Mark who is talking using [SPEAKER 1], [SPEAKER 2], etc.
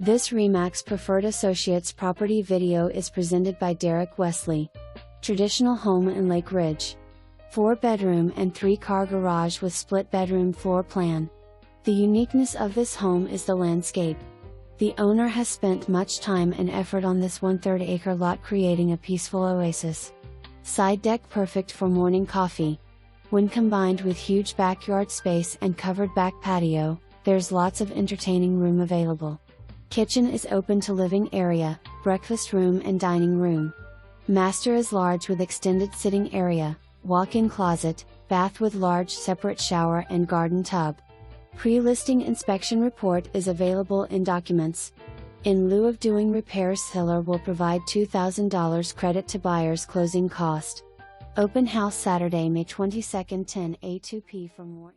[SPEAKER 1] This RE/MAX Preferred Associates property video is presented by Derek Wesley. Traditional home in Lake Ridge. 4-bedroom and 3-car garage with split bedroom floor plan. The uniqueness of this home is the landscape. The owner has spent much time and effort on this 1/3 acre lot, creating a peaceful oasis. Side deck perfect for morning coffee. When combined with huge backyard space and covered back patio, there's lots of entertaining room available. Kitchen is open to living area, breakfast room and dining room. Master is large with extended sitting area, walk-in closet, bath with large separate shower and garden tub. Pre-listing inspection report is available in documents. In lieu of doing repairs, seller will provide $2,000 credit to buyer's closing cost. Open house Saturday, May 22, 10 a to p. For more